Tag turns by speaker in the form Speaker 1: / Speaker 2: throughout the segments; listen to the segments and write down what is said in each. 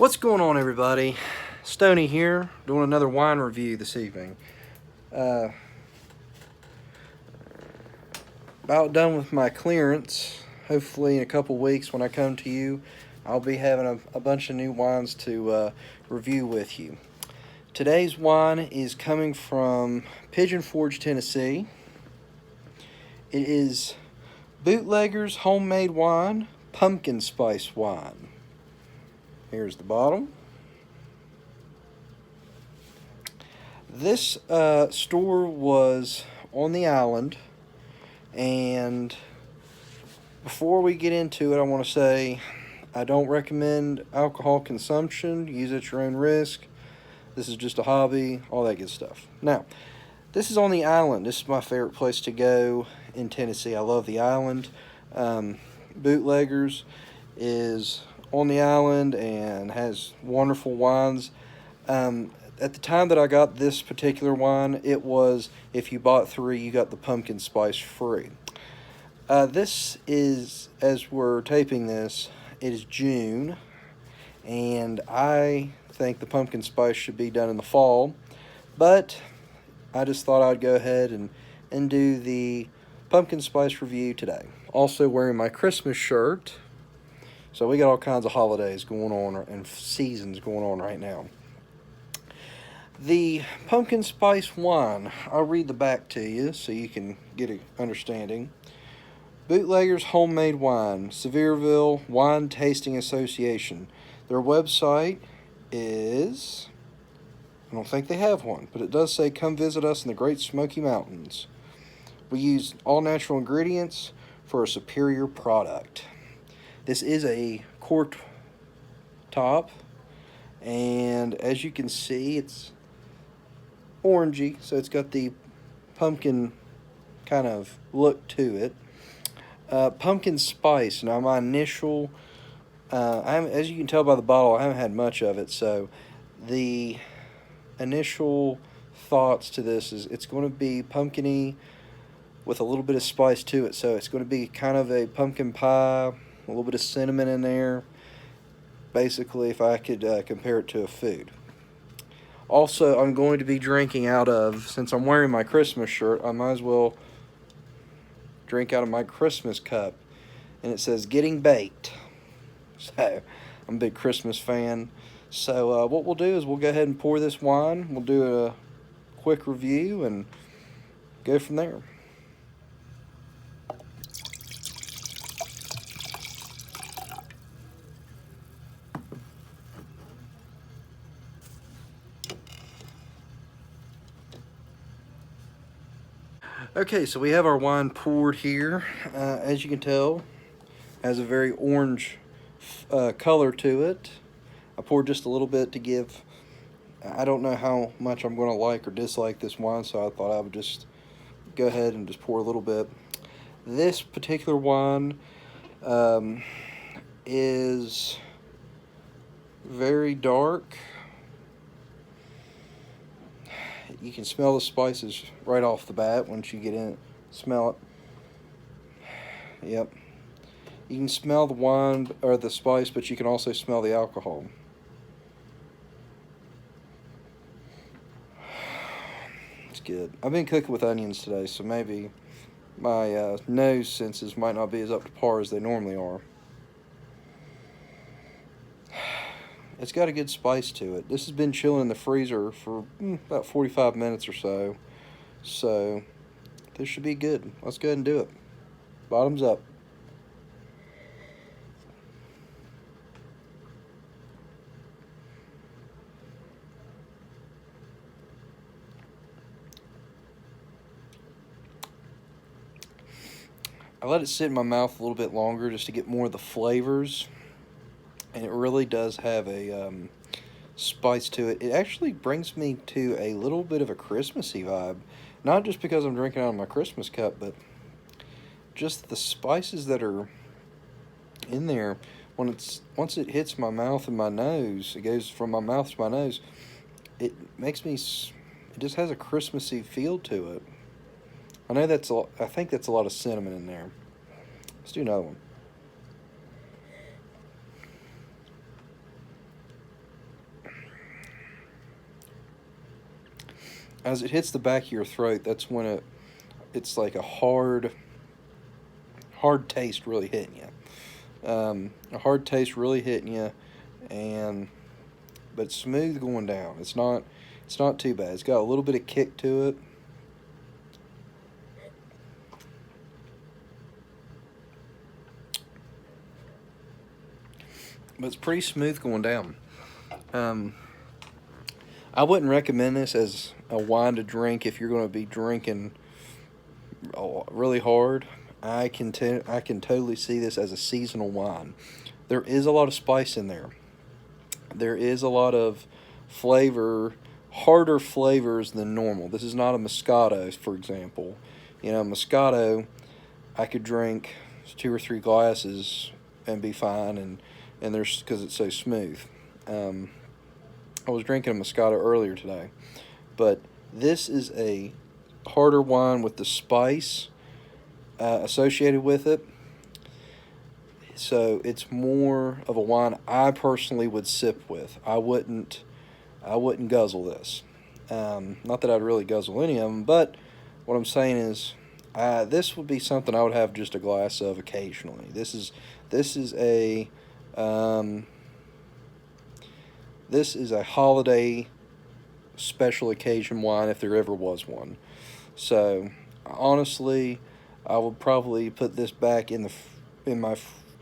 Speaker 1: What's going on, everybody? Stoney here, doing another wine review this evening. About done with my clearance. Hopefully in a couple weeks when I come to you, I'll be having a bunch of new wines to review with you. Today's wine is coming from Pigeon Forge, Tennessee. It is Bootleggers Homemade Wine, Pumpkin Spice Wine. Here's the bottle. This store was on the island, and before we get into it, I want to say I don't recommend alcohol consumption. Use at your own risk. This is just a hobby, all that good stuff. Now, this is on the island. This is my favorite place to go in Tennessee. I love the island. Bootleggers is on the island and has wonderful wines. At the time that I got this particular wine, it was if you bought 3, you got the pumpkin spice free. This is, as we're taping this, it is June, and I think the pumpkin spice should be done in the fall, but I just thought I'd go ahead and do the pumpkin spice review today. Also wearing my Christmas shirt, so we got all kinds of holidays going on and seasons going on right now. The pumpkin spice wine, I'll read the back to you so you can get an understanding. Bootleggers Homemade Wine, Sevierville Wine Tasting Association. Their website is, I don't think they have one, but it does say come visit us in the Great Smoky Mountains. We use all natural ingredients for a superior product. This is a quart top, and as you can see, it's orangey, so it's got the pumpkin kind of look to it. Pumpkin spice. Now, my initial, as you can tell by the bottle, I haven't had much of it, so the initial thoughts to this is it's going to be pumpkin-y with a little bit of spice to it, so it's going to be kind of a pumpkin pie, a little bit of cinnamon in there, basically, if I could compare it to a food. Also, I'm going to be drinking out of, since I'm wearing my Christmas shirt, I might as well drink out of my Christmas cup. And it says, getting baked. So, I'm a big Christmas fan. So, what we'll do is we'll go ahead and pour this wine. We'll do a quick review and go from there. Okay, so we have our wine poured here. As you can tell, has a very orange color to it. I poured just a little bit to give. I don't know how much I'm going to like or dislike this wine, so I thought I would just go ahead and just pour a little bit. This particular wine is very dark. You can smell the spices right off the bat once you get in it. Smell it. Yep. You can smell the wine or the spice, but you can also smell the alcohol. It's good. I've been cooking with onions today, so maybe my nose senses might not be as up to par as they normally are. It's got a good spice to it. This has been chilling in the freezer for about 45 minutes or so. So, this should be good. Let's go ahead and do it. Bottoms up. I let it sit in my mouth a little bit longer just to get more of the flavors. And it really does have a spice to it. It actually brings me to a little bit of a Christmassy vibe. Not just because I'm drinking out of my Christmas cup, but just the spices that are in there. Once it hits my mouth and my nose, it goes from my mouth to my nose, it just has a Christmassy feel to it. I think that's a lot of cinnamon in there. Let's do another one. as it hits the back of your throat, that's when it's like a hard taste really hitting you. A hard taste really hitting you, and but it's smooth going down. It's not too bad. It's got a little bit of kick to it. But it's pretty smooth going down. I wouldn't recommend this as a wine to drink if you're going to be drinking really hard. I can totally see this as a seasonal wine. There is a lot of spice in there. There is a lot of flavor, harder flavors than normal. This is not a Moscato, for example. Moscato, I could drink 2 or 3 glasses and be fine, and there's because it's so smooth. I was drinking a Moscato earlier today, but this is a harder wine with the spice associated with it. So it's more of a wine I personally would sip with. I wouldn't guzzle this. Not that I'd really guzzle any of them, but what I'm saying is, this would be something I would have just a glass of occasionally. This is a holiday special occasion wine if there ever was one. So honestly, I would probably put this back in my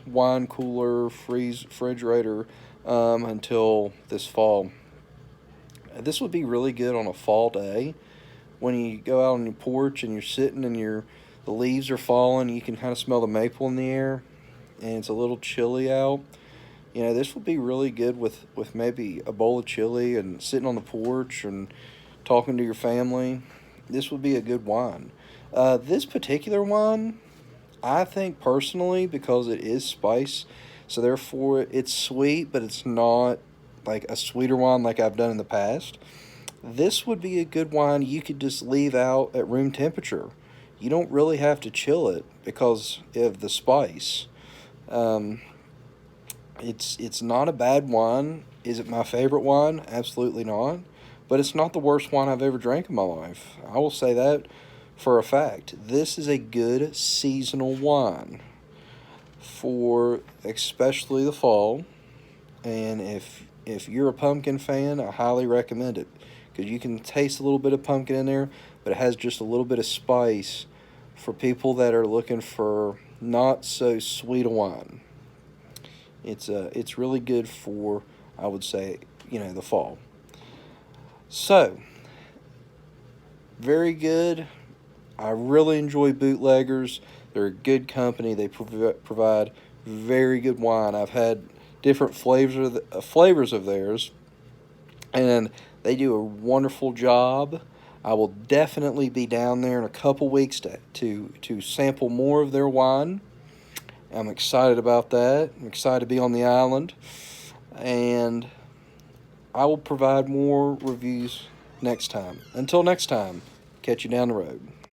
Speaker 1: wine cooler, refrigerator until this fall. This would be really good on a fall day when you go out on your porch and you're sitting and the leaves are falling. You can kind of smell the maple in the air, and it's a little chilly out. This would be really good with maybe a bowl of chili and sitting on the porch and talking to your family. This would be a good wine. This particular wine, I think personally, because it is spice, so therefore it's sweet, but it's not like a sweeter wine like I've done in the past. This would be a good wine you could just leave out at room temperature. You don't really have to chill it because of the spice. It's not a bad wine. Is it my favorite wine? Absolutely not. But it's not the worst wine I've ever drank in my life. I will say that for a fact. This is a good seasonal wine for especially the fall. And if you're a pumpkin fan, I highly recommend it, because you can taste a little bit of pumpkin in there, but it has just a little bit of spice for people that are looking for not so sweet a wine. It's really good for, I would say, the fall. So, very good. I really enjoy Bootleggers. They're a good company. They provide very good wine. I've had different flavors of theirs, and they do a wonderful job. I will definitely be down there in a couple weeks to sample more of their wine. I'm excited about that. I'm excited to be on the island, and I will provide more reviews next time. Until next time, catch you down the road.